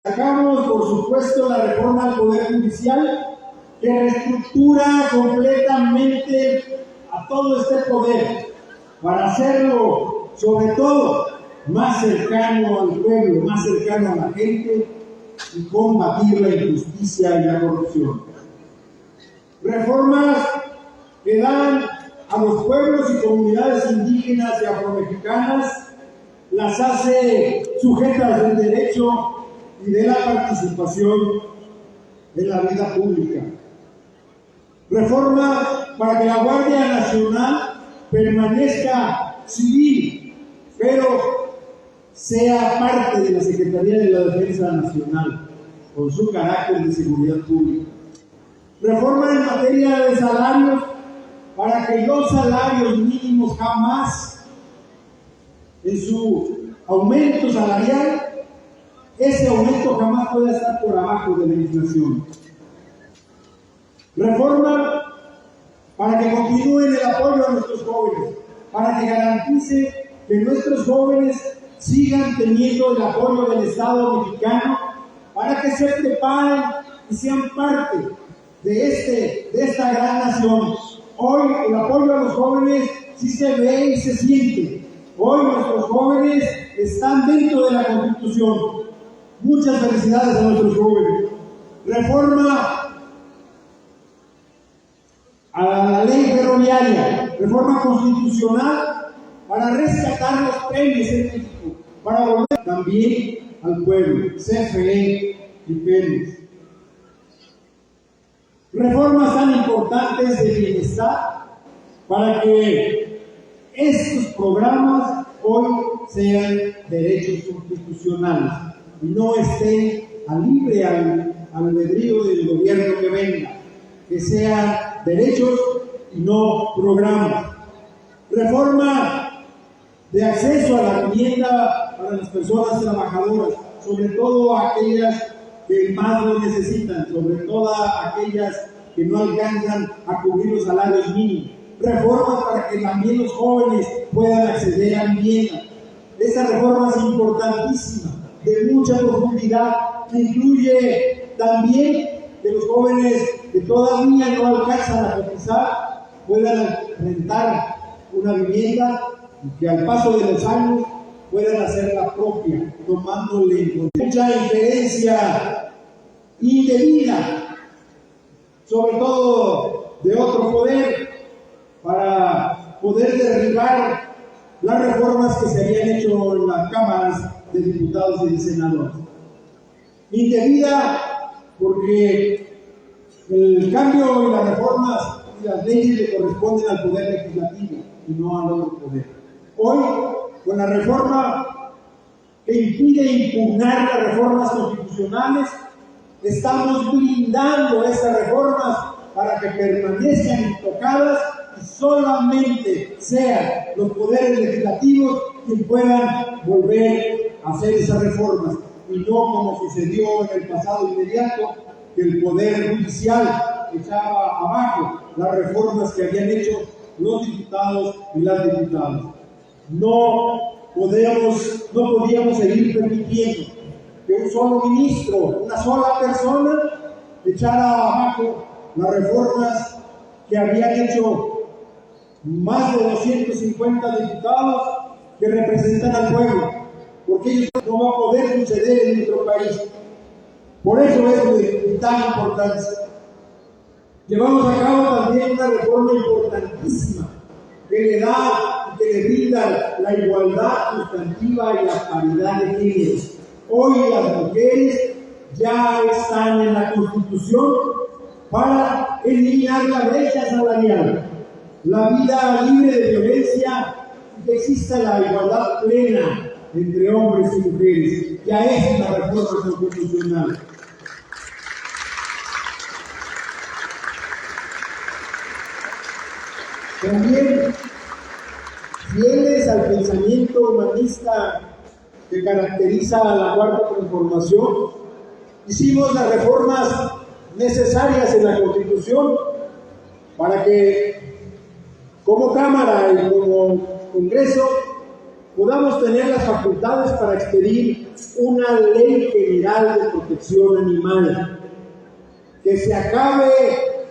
Sacamos, por supuesto, la reforma al Poder Judicial, que reestructura completamente a todo este poder para hacerlo, sobre todo, más cercano al pueblo, más cercano a la gente y combatir la injusticia y la corrupción. Reformas que dan a los pueblos y comunidades indígenas y afromexicanas, las hace sujetas del derecho y de la participación en la vida pública. Reforma para que la Guardia Nacional permanezca civil, pero sea parte de la Secretaría de la Defensa Nacional, con su carácter de seguridad pública. Reforma en materia de salarios, para que los salarios mínimos jamás, en su aumento salarial, ese aumento jamás puede estar por abajo de la inflación. Reforma para que continúen el apoyo a nuestros jóvenes, para que garantice que nuestros jóvenes sigan teniendo el apoyo del Estado mexicano, para que se preparen y sean parte de esta gran nación. Hoy el apoyo a los jóvenes sí se ve y se siente. Hoy nuestros jóvenes están dentro de la Constitución. Muchas felicidades a nuestros jóvenes. Reforma a la ley ferroviaria, reforma constitucional para rescatar los trenes en México, para volver también al pueblo, CFE y Pemex. Reformas tan importantes de bienestar para que estos programas hoy sean derechos constitucionales y no estén a libre albedrío del gobierno que venga, que sean derechos y no programas. Reforma de acceso a la vivienda para las personas trabajadoras, sobre todo aquellas que más lo necesitan, sobre todo aquellas que no alcanzan a cubrir los salarios mínimos. Reformas para que también los jóvenes puedan acceder a vivienda. Esta reforma es importantísima, de mucha profundidad, que incluye también que los jóvenes que todavía no alcanzan a cotizar puedan rentar una vivienda y que al paso de los años puedan hacerla propia, tomándole mucha injerencia indebida, sobre todo de otro poder, para poder derribar las reformas que se habían hecho en las cámaras de diputados y de senadores. Indebida porque el cambio y las reformas y las leyes le corresponden al poder legislativo y no al otro poder. Hoy, con la reforma que impide impugnar las reformas constitucionales, estamos blindando estas reformas para que permanezcan intocadas y solamente sean los poderes legislativos quienes puedan volver a hacer esas reformas y no como sucedió en el pasado inmediato, que el Poder Judicial echaba abajo las reformas que habían hecho los diputados y las diputadas. No podíamos seguir permitiendo que un solo ministro, una sola persona, echara abajo las reformas que habían hecho más de 250 diputados que representan al pueblo, porque ellos no va a poder suceder en nuestro país. Por eso es de tan importancia. Llevamos a cabo también una reforma importantísima que le da y que le brinda la igualdad sustantiva y la paridad de género. Hoy las mujeres ya están en la Constitución para eliminar la brecha salarial, la vida libre de violencia y que exista la igualdad plena entre hombres y mujeres. Ya es la reforma constitucional. También, fieles al pensamiento humanista que caracteriza a la Cuarta Transformación, hicimos las reformas necesarias en la Constitución para que, como Cámara y como Congreso, podamos tener las facultades para expedir una ley general de protección animal, que se acabe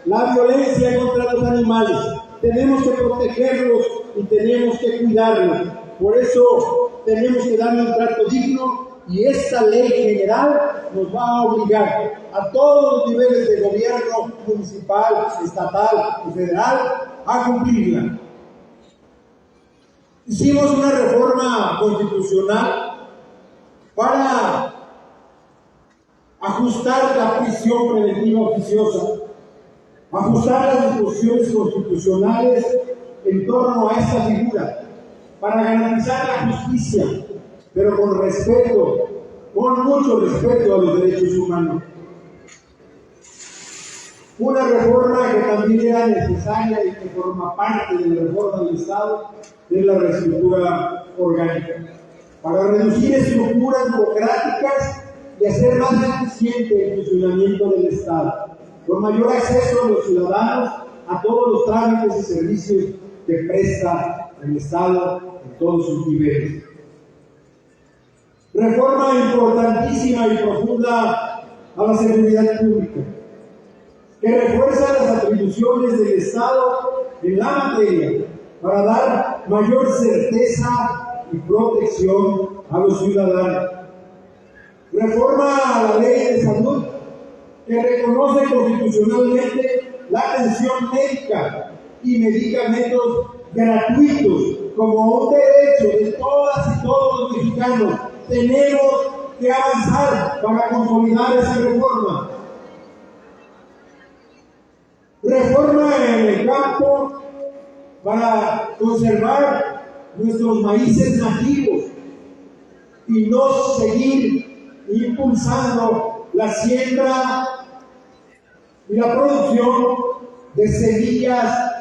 la violencia contra los animales. Tenemos que protegerlos y tenemos que cuidarlos. Por eso tenemos que darle un trato digno, y esta ley general nos va a obligar a todos los niveles de gobierno, municipal, estatal y federal, a cumplirla. Hicimos una reforma constitucional para ajustar la prisión preventiva oficiosa, ajustar las disposiciones constitucionales en torno a esta figura, para garantizar la justicia, pero con respeto, con mucho respeto a los derechos humanos. Una reforma que también era necesaria y que forma parte de la reforma del Estado es la reestructura orgánica, para reducir estructuras burocráticas y hacer más eficiente el funcionamiento del Estado, con mayor acceso a los ciudadanos a todos los trámites y servicios que presta el Estado en todos sus niveles. Reforma importantísima y profunda a la seguridad pública, que refuerza las atribuciones del Estado en la materia para dar mayor certeza y protección a los ciudadanos. Reforma a la ley de salud, que reconoce constitucionalmente la atención médica y medicamentos gratuitos como un derecho de todas y todos los mexicanos. Tenemos que avanzar para consolidar esa reforma. Reforma en el campo para conservar nuestros maíces nativos y no seguir impulsando la siembra y la producción de semillas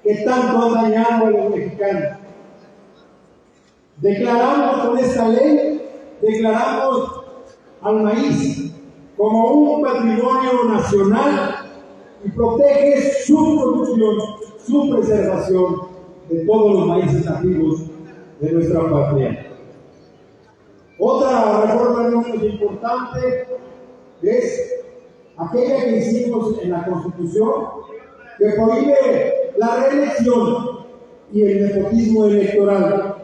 que tanto han dañado a los mexicanos. Declaramos con esta ley, declaramos al maíz como un patrimonio nacional y protege su producción, su preservación de todos los maíces nativos de nuestra patria. Otra reforma no menos importante es aquella que hicimos en la Constitución, que prohíbe la reelección y el nepotismo electoral.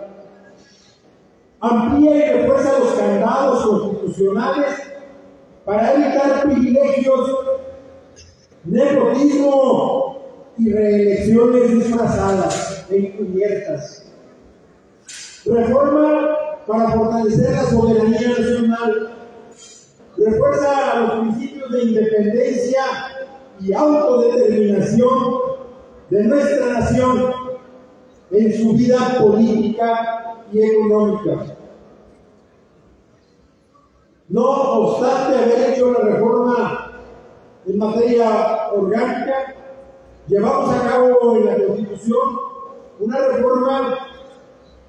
Amplía y refuerza los candados constitucionales para evitar privilegios, nepotismo y reelecciones disfrazadas e encubiertas. Reforma para fortalecer la soberanía nacional. Refuerza los principios de independencia y autodeterminación de nuestra nación en su vida política y económica. No obstante haber hecho la reforma en materia orgánica, llevamos a cabo en la Constitución una reforma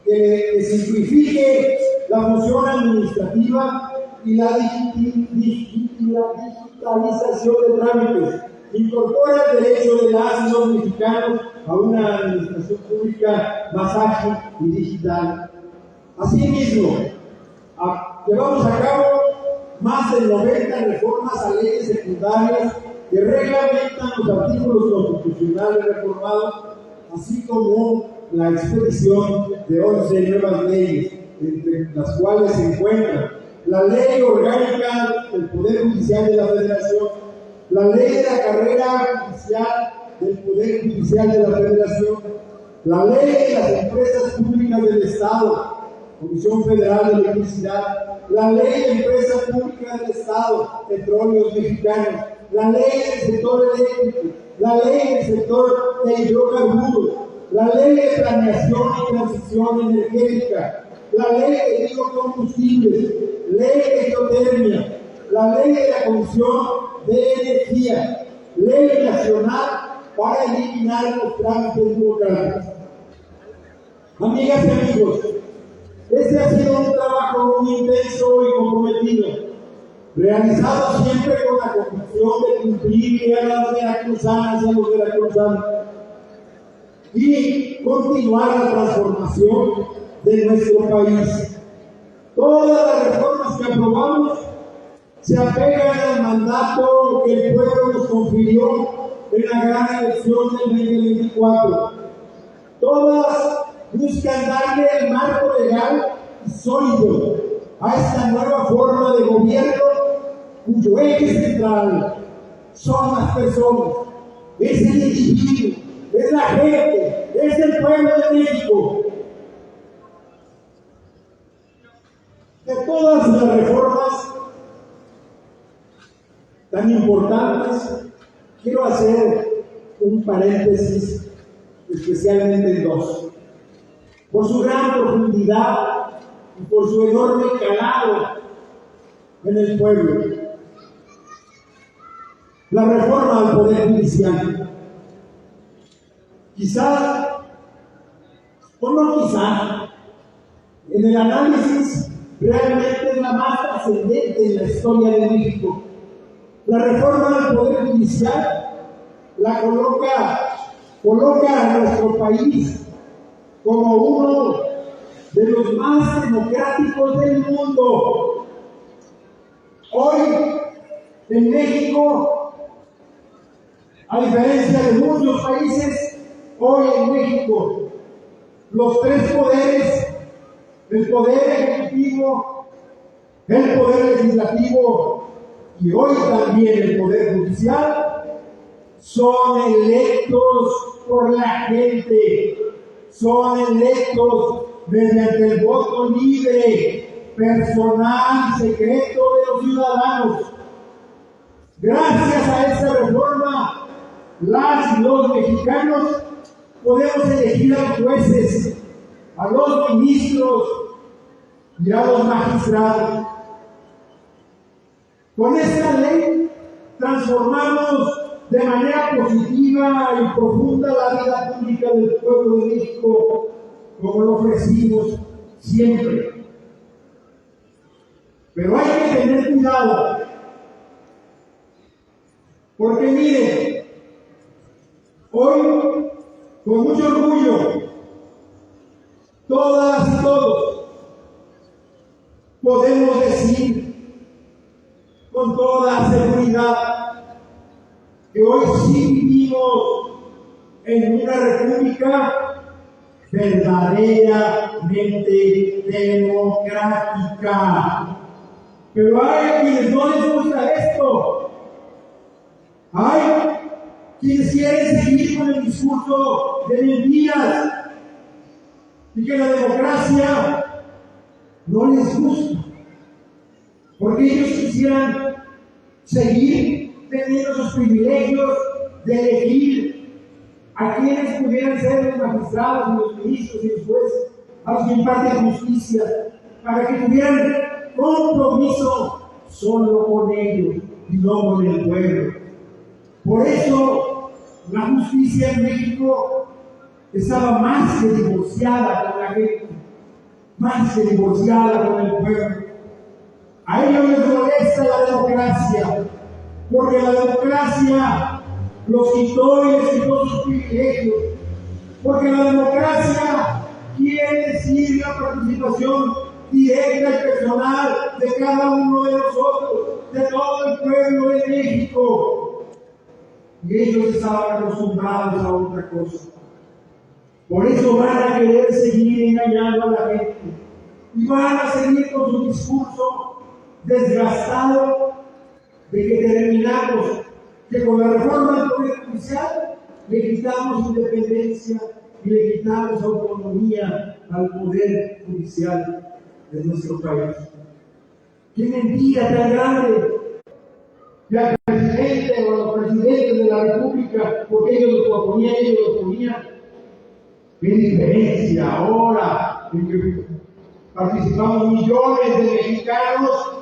que simplifique la función administrativa y la digitalización de trámites. Incorpora el derecho de las y los mexicanos a una administración pública más ágil y digital. Asimismo, llevamos a cabo más de 90 reformas a leyes secundarias que reglamentan los artículos constitucionales reformados, así como la expedición de 11 nuevas leyes, entre las cuales se encuentran la Ley Orgánica del Poder Judicial de la Federación, la Ley de la Carrera Judicial del Poder Judicial de la Federación, la Ley de las Empresas Públicas del Estado, Comisión Federal de Electricidad, la Ley de Empresas Públicas del Estado, Petróleos Mexicanos, la Ley del Sector Eléctrico, la Ley del Sector de Hidrocarburos, la Ley de Planeación y Transición Energética, la Ley de Biocombustibles, Ley de Geotermia, la Ley de la Comisión de Energía, Ley Nacional para eliminar los trámites burocráticos. Amigas y amigos, este ha sido un trabajo muy intenso y comprometido, realizado siempre con la convicción de cumplir a las veracruzanas y a los veracruzanos y continuar la transformación de nuestro país. Todas las reformas que aprobamos se apegan al mandato que el pueblo nos confirió en la gran elección del 2024. Todas buscan darle el marco legal y sólido a esta nueva forma de gobierno cuyo eje central son las personas, es el individuo, es la gente, es el pueblo de México. De todas las reformas tan importantes, quiero hacer un paréntesis, especialmente en dos, por su gran profundidad y por su enorme calado en el pueblo. La reforma al Poder Judicial. Quizá, o no quizá, en el análisis realmente es la más trascendente en la historia de México. La reforma al Poder Judicial la coloca a nuestro país como uno de los más democráticos del mundo. Hoy, en México, a diferencia de muchos países, hoy en México, los tres poderes, el poder ejecutivo, el poder legislativo y hoy también el poder judicial, son electos por la gente, son electos mediante el voto libre, personal, secreto de los ciudadanos. Gracias a esta reforma, las y los mexicanos podemos elegir a los jueces, a los ministros y a los magistrados. Con esta ley transformamos de manera positiva y profunda la vida pública del pueblo de México, como lo ofrecimos siempre. Pero hay que tener cuidado, porque miren, hoy, con mucho orgullo, todas y todos podemos decir con toda seguridad que hoy sí vivimos en una república verdaderamente democrática. Pero hay quienes no les gusta esto. Hay quienes quieren seguir con el discurso de mentiras y que la democracia no les gusta, porque ellos quisieran seguir teniendo sus privilegios de elegir a quienes pudieran ser los magistrados, los ministros y los jueces, a los que imparten justicia, para que tuvieran compromiso solo con ellos y no con el pueblo. Por eso la justicia en México estaba más que divorciada con la gente, más que divorciada con el pueblo. A ellos les molesta la democracia, porque la democracia los quitó y les quitó sus privilegios, porque la democracia quiere decir la participación directa y personal de cada uno de nosotros, de todo el pueblo de México. Y ellos estaban acostumbrados a otra cosa. Por eso van a querer seguir engañando a la gente y van a seguir con su discurso desgastado de que terminamos, que con la reforma del Poder Judicial le quitamos independencia y le quitamos autonomía al Poder Judicial de nuestro país. ¡Qué mentira tan grande! Que al presidente o a los presidentes de la República, porque ellos lo proponían, ¿qué diferencia ahora en que participamos millones de mexicanos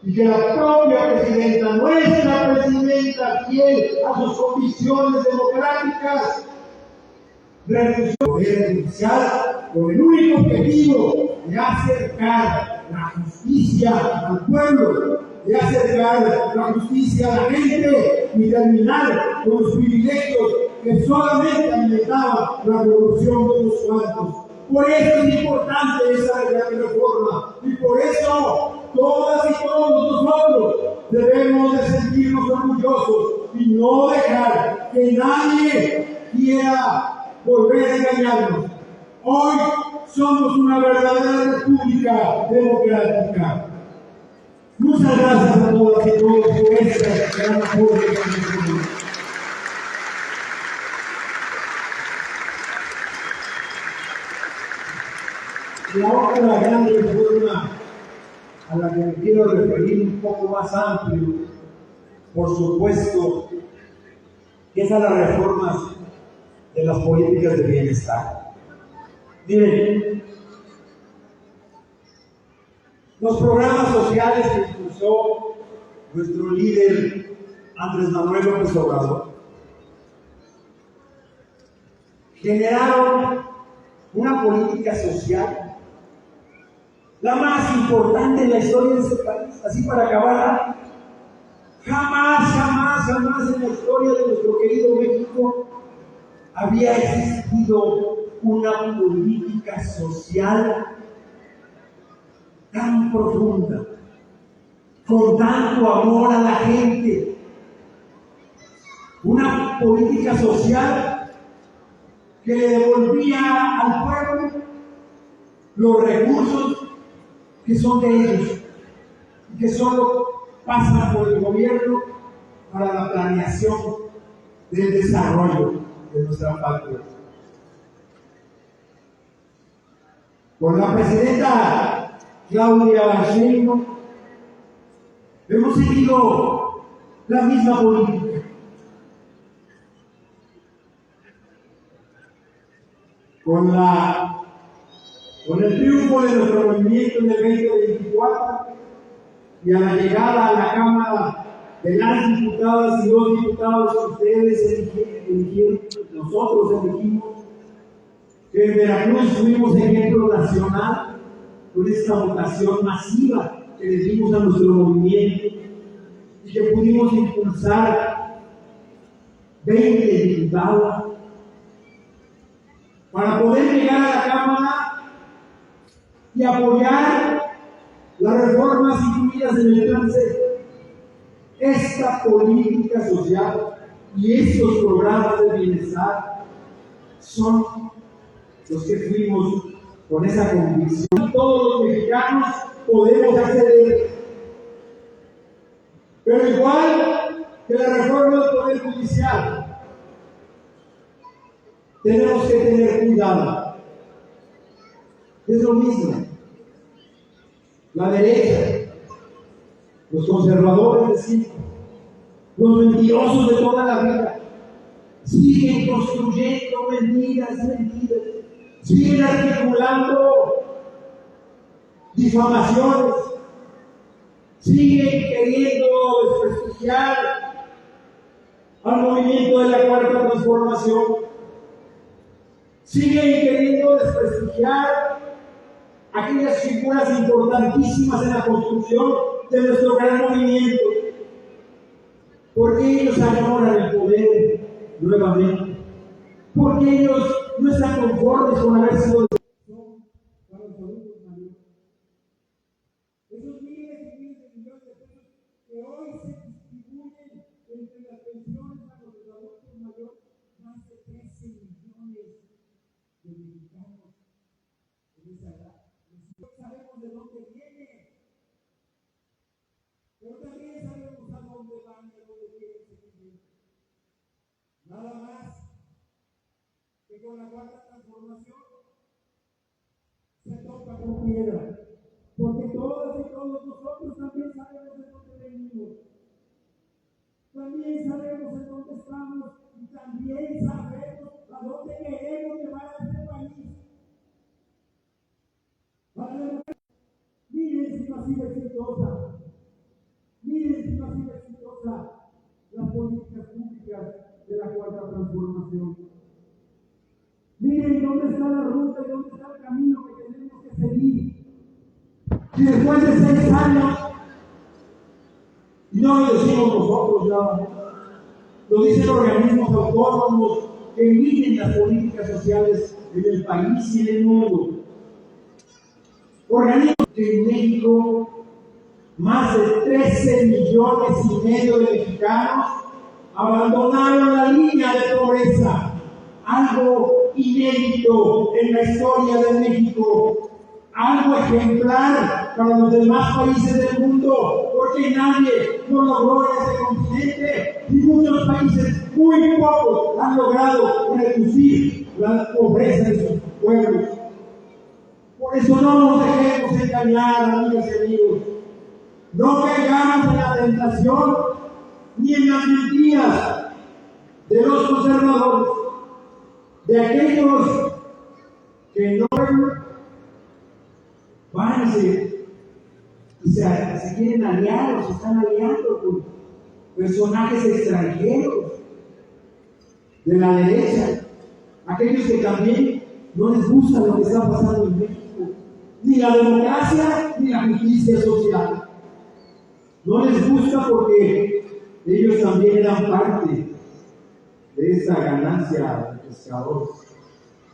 y que la propia presidenta, nuestra presidenta, fiel a sus convicciones democráticas, renunció al Poder Judicial con el único objetivo de acercar la justicia al pueblo, de acercar la justicia a la gente y terminar con los privilegios que solamente alimentaban la corrupción de unos cuantos? Por eso es importante esa gran reforma. Y por eso todas y todos nosotros debemos de sentirnos orgullosos y no dejar que nadie quiera volver a engañarnos. Hoy somos una verdadera república democrática. Muchas gracias a todas y todos por esta gran apoyo que han tenido. Y ahora la gran reforma a la que me quiero referir un poco más amplio, por supuesto, que es a las reformas de las políticas de bienestar. Miren, los programas sociales que impulsó nuestro líder Andrés Manuel López Obrador generaron una política social la más importante en la historia de este país, así para acabar. Jamás en la historia de nuestro querido México había existido una política social tan profunda, con tanto amor a la gente, una política social que le devolvía al pueblo los recursos que son de ellos y que solo pasan por el gobierno para la planeación del desarrollo de nuestra patria. Con la presidenta Claudia Sheinbaum hemos seguido la misma política. Con el triunfo de nuestro movimiento en el 2024 y a la llegada a la Cámara de las diputadas y los diputados que ustedes eligieron, nosotros elegimos, que en Veracruz fuimos ejemplo nacional con esta votación masiva que le dimos a nuestro movimiento y que pudimos impulsar 20 diputados para poder llegar a la Cámara y apoyar las reformas incluidas en el Plan C. Esta política social y estos programas de bienestar son los que fuimos con esa convicción. Todos los mexicanos podemos acceder. Pero igual que la reforma del Poder Judicial, tenemos que tener cuidado. Es lo mismo. La derecha, los conservadores de siempre, los mentirosos de toda la vida, siguen construyendo mentiras, siguen articulando difamaciones, siguen queriendo desprestigiar al movimiento de la Cuarta Transformación, siguen queriendo desprestigiar aquellas figuras importantísimas en la construcción de nuestro gran movimiento, porque ellos añoran el poder nuevamente, porque ellos no están conformes con haber sido para los adultos mayores. Esos miles y miles de millones de pesos que hoy se distribuyen entre las pensiones a los adultos mayores, más de 13 millones de mexicanos en esa edad. Sabemos de dónde viene, pero también sabemos a dónde van y a dónde quieren seguir. Nada más que con la Cuarta Transformación se toca con piedra, porque todas y todos nosotros también sabemos de dónde venimos, también sabemos en dónde estamos y también sabemos a dónde queremos llevar a este país. Miren si no ha sido exitosa. Miren si no ha sido exitosa las políticas públicas de la Cuarta Transformación. Miren dónde está la ruta y dónde está el camino que tenemos que seguir. Y después de 6 años, y no lo decimos nosotros ya, lo dicen organismos autónomos que miden las políticas sociales en el país y en el mundo. Organismos que en México más de 13,5 millones de mexicanos abandonaron la línea de pobreza, algo inédito en la historia de México, algo ejemplar para los demás países del mundo, porque nadie lo logró en ese continente y muchos países, muy pocos, han logrado reducir la pobreza de sus pueblos. Por eso no nos dejemos engañar, amigas y amigos. No caigamos en la tentación ni en las mentiras de los conservadores, de aquellos que no van y se quieren aliar o se están aliando con personajes extranjeros de la derecha, aquellos que también no les gusta lo que está pasando en México, ni la democracia ni la justicia social. No les gusta porque ellos también eran parte de esa ganancia de pescadores,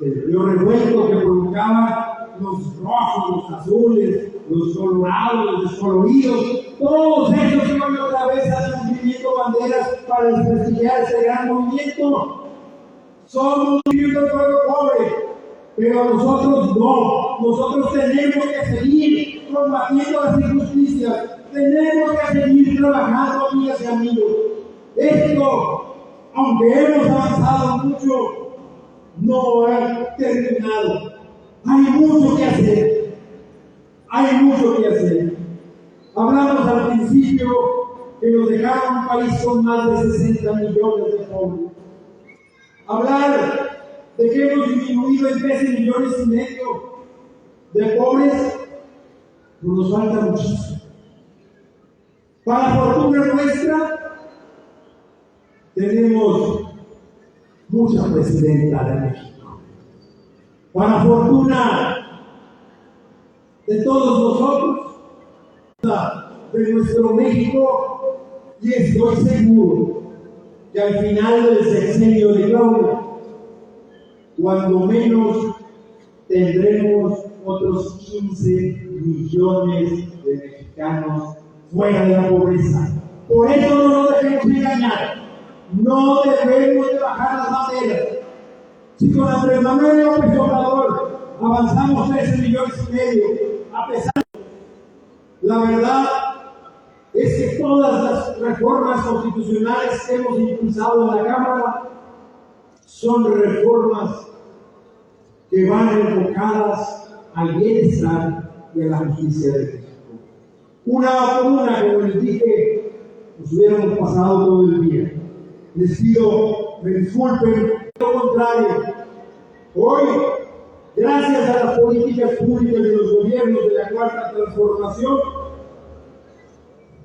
del río revuelto que provocaba los rojos, los azules, los colorados, los descoloridos, todos ellos que hoy otra vez están escribiendo banderas para desprestigiar este gran movimiento. Somos un pueblo pobre, pero nosotros no. Nosotros tenemos que seguir combatiendo las injusticias, tenemos que seguir trabajando, amigas y amigos. Esto, aunque hemos avanzado mucho, no ha terminado. Hay mucho que hacer. Hay mucho que hacer. Hablamos al principio que nos dejaron un país con más de 60 millones de pobres. Hablar de que hemos disminuido en 13,5 millones de pobres, pues nos falta muchísimo. Para fortuna nuestra, tenemos mucha presidenta de México. Para fortuna de todos nosotros, de nuestro México, y estoy seguro que al final del sexenio de Claudia, cuando menos tendremos otros 15 millones de mexicanos fuera de la pobreza. Por eso no nos dejemos engañar. No debemos de bajar las banderas. Si con Andrés Manuel López Obrador avanzamos 13,5 millones, a pesar de la verdad es que todas las reformas constitucionales que hemos impulsado en la Cámara son reformas que van enfocadas al bienestar y a la justicia de México. Una por una, como les dije, nos hubiéramos pasado todo el día. Les pido, me disculpen, lo contrario. Hoy, gracias a las políticas públicas de los gobiernos de la Cuarta Transformación,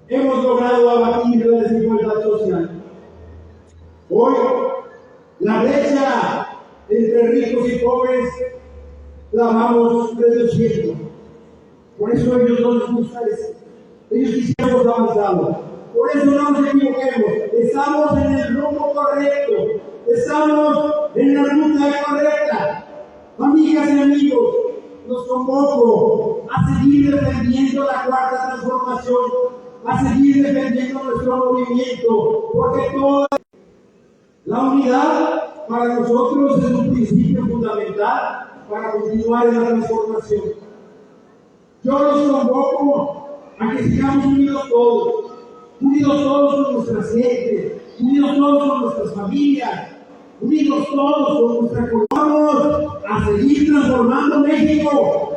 hemos logrado abatir la desigualdad social. Hoy, la brecha entre ricos y pobres la vamos reduciendo. Por eso a ellos no les gusta eso. Ellos quisiéramos avanzado. Por eso no nos equivoquemos. Estamos en el rumbo correcto. Estamos en la ruta correcta. Amigas y amigos, los convoco a seguir defendiendo la Cuarta Transformación, a seguir defendiendo nuestro movimiento, porque toda la unidad para nosotros es un principio fundamental para continuar en la transformación. Yo los convoco a que sigamos unidos todos con nuestras gentes, unidos todos con nuestras familias, unidos todos con nuestra comunidad. Vamos a seguir transformando México.